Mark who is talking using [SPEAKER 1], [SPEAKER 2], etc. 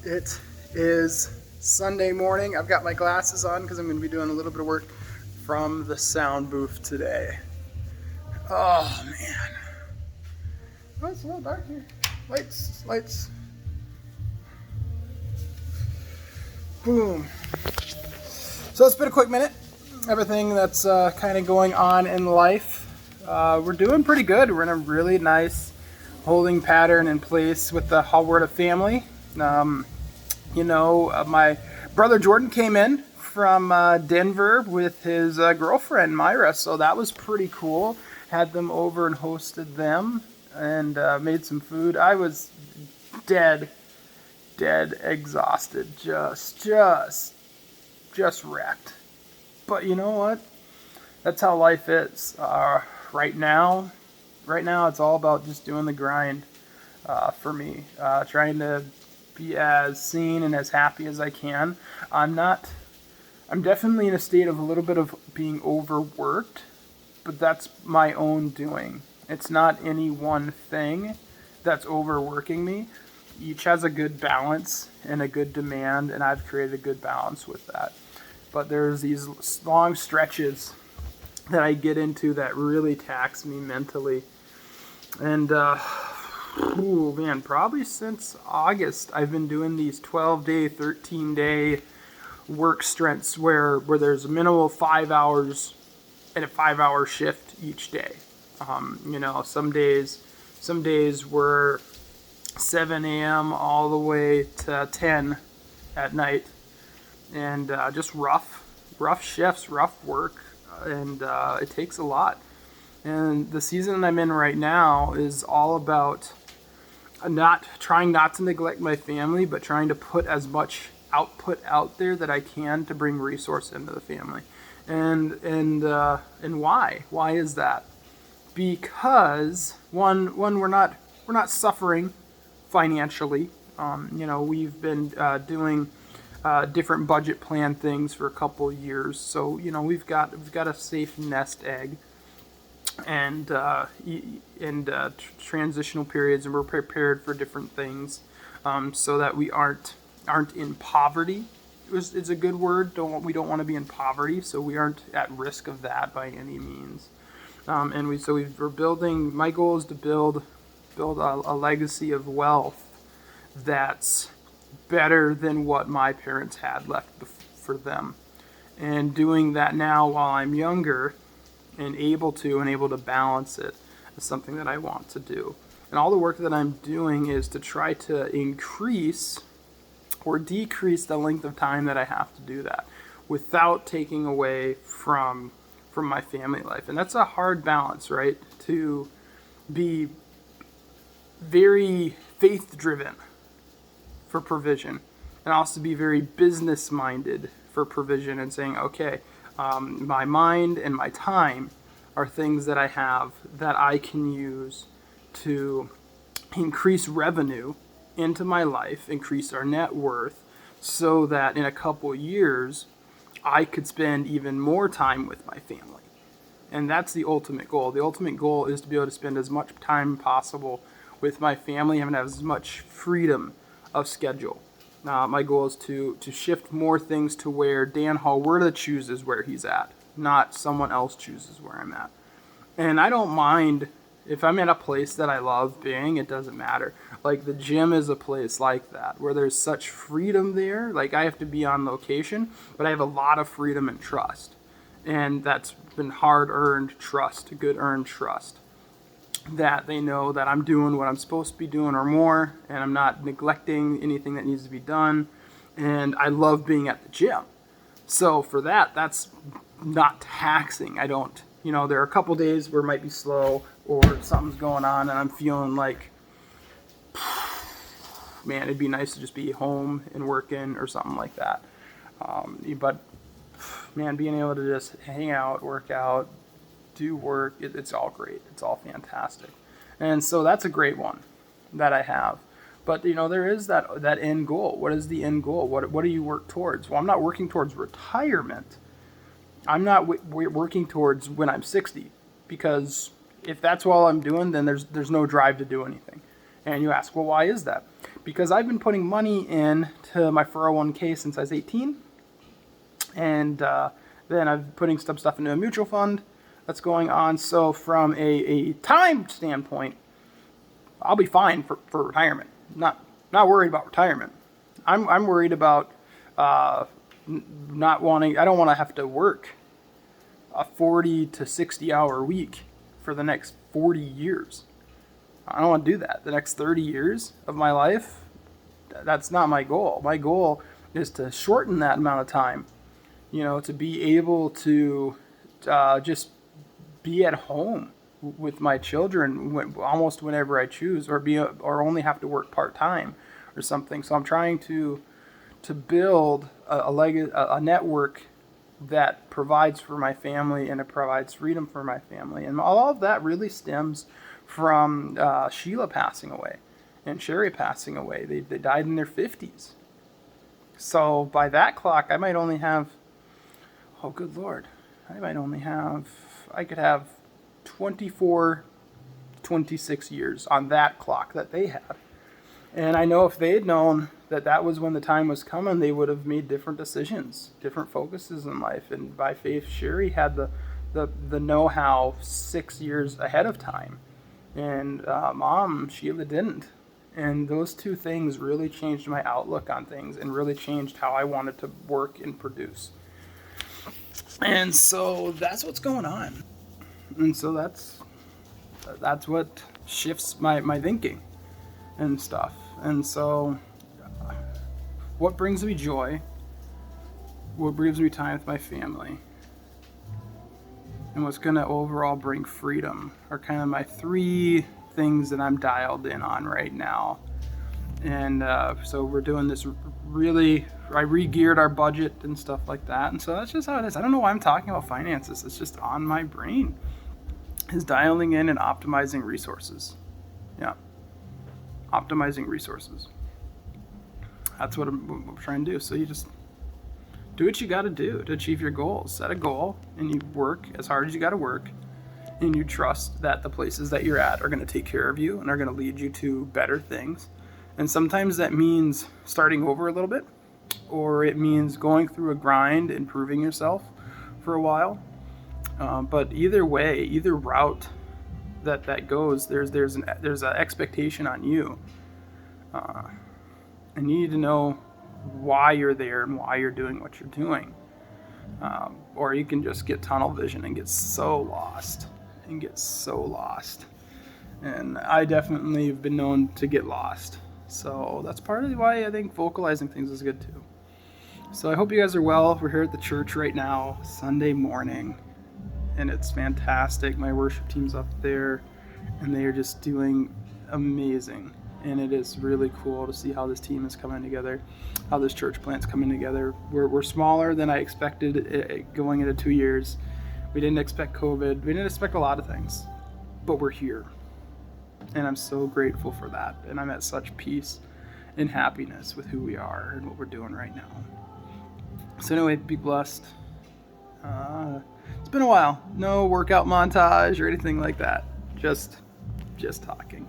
[SPEAKER 1] It is Sunday morning. I've got my glasses on because I'm going to be doing a little bit of work from the sound booth today. Oh, man. Oh, it's a little dark here. Lights. Boom. So it's been a quick minute. Everything that's kind of going on in life. We're doing pretty good. We're in a really nice holding pattern in place with the Hallward family. My brother Jordan came in from Denver with his girlfriend Myra, so that was pretty cool. Had them over and hosted them and made some food. I was dead exhausted, just wrecked. But you know what? That's how life is. Right now, it's all about just doing the grind for me. Trying to be as sane and as happy as I can. I'm definitely in a state of a little bit of being overworked, but that's my own doing. It's not any one thing that's overworking me. Each has a good balance and a good demand, and I've created a good balance with that. But there's these long stretches that I get into that really tax me mentally. And, probably since August, I've been doing these 12-day, 13-day work strengths where there's a minimum of 5 hours and a 5-hour shift each day. Some days were 7 a.m. all the way to 10 at night, and just rough shifts, rough work, and it takes a lot. And the season I'm in right now is all about trying not to neglect my family, but trying to put as much output out there that I can to bring resource into the family. And why? Why is that? Because one we're not suffering financially. We've been doing different budget plan things for a couple of years, so we've got a safe nest egg and transitional periods, and we're prepared for different things, so that we aren't in poverty. It's a good word. We don't want to be in poverty, so we aren't at risk of that by any means. We're building. My goal is to build a legacy of wealth that's better than what my parents had left for them, and doing that now while I'm younger and able to balance it is something that I want to do. And all the work that I'm doing is to try to increase or decrease the length of time that I have to do that without taking away from my family life. And that's a hard balance, right? To be very faith-driven for provision, and also be very business-minded for provision, and saying, okay, my mind and my time are things that I have that I can use to increase revenue into my life, increase our net worth, so that in a couple years I could spend even more time with my family. And that's the ultimate goal. The ultimate goal is to be able to spend as much time possible with my family and have as much freedom of schedule. My goal is to shift more things to where Dan Hallward chooses where he's at, not someone else chooses where I'm at. And I don't mind if I'm at a place that I love being, it doesn't matter. Like the gym is a place like that, where there's such freedom there. Like I have to be on location, but I have a lot of freedom and trust. And that's been hard-earned trust, good-earned trust, that they know that I'm doing what I'm supposed to be doing or more, and I'm not neglecting anything that needs to be done. And I love being at the gym. So for that's not taxing. I don't, there are a couple days where it might be slow or something's going on and I'm feeling like, man, it'd be nice to just be home and working or something like that. But man, being able to just hang out, work out, do work, it's all great. It's all fantastic. And so that's a great one that I have. But, there is that end goal. What is the end goal? What do you work towards? Well, I'm not working towards retirement. I'm not working towards when I'm 60, because if that's all I'm doing, then there's no drive to do anything. And you ask, well, why is that? because I've been putting money in to my 401k since I was 18, and then I'm putting some stuff into a mutual fund that's going on. So from a time standpoint, I'll be fine for retirement. Not worried about retirement. I'm worried about not wanting. I don't want to have to work a 40 to 60 hour week for the next 40 years. I don't want to do that. The next 30 years of my life, that's not my goal. My goal is to shorten that amount of time, to be able to just be at home with my children almost whenever I choose, or only have to work part-time or something. So I'm trying to build a network that provides for my family, and it provides freedom for my family. And all of that really stems from Sheila passing away and Sherry passing away. They died in their 50s. So by that clock, I might only have, oh good Lord, I could have 24, 26 years on that clock that they had. And I know if they had known that was when the time was coming, they would have made different decisions, different focuses in life. And by faith, Sherry had the know-how 6 years ahead of time. And Mom, Sheila, didn't. And those two things really changed my outlook on things and really changed how I wanted to work and produce. And so that's what's going on. And so that's what shifts my thinking and stuff. And so what brings me joy, what brings me time with my family, and what's going to overall bring freedom are kind of my three things that I'm dialed in on right now. And so we're doing this I re-geared our budget and stuff like that. And so that's just how it is. I don't know why I'm talking about finances. It's just on my brain. Is dialing in and optimizing resources. Yeah. Optimizing resources. That's what I'm trying to do. So you just do what you got to do to achieve your goals. Set a goal, and you work as hard as you got to work, and you trust that the places that you're at are going to take care of you and are going to lead you to better things. And sometimes that means starting over a little bit, or it means going through a grind and proving yourself for a while. But either way, either route that goes, there's an expectation on you, and you need to know why you're there and why you're doing what you're doing. Or you can just get tunnel vision and get so lost. And I definitely have been known to get lost. So that's partly why I think vocalizing things is good too. So I hope you guys are well. We're here at the church right now, Sunday morning, and it's fantastic. My worship team's up there, and they are just doing amazing. And it is really cool to see how this team is coming together, how this church plant's coming together. We're smaller than I expected going into 2 years. We didn't expect COVID. We didn't expect a lot of things, but we're here. And I'm so grateful for that. And I'm at such peace and happiness with who we are and what we're doing right now. So anyway, be blessed. It's been a while. No workout montage or anything like that. Just talking.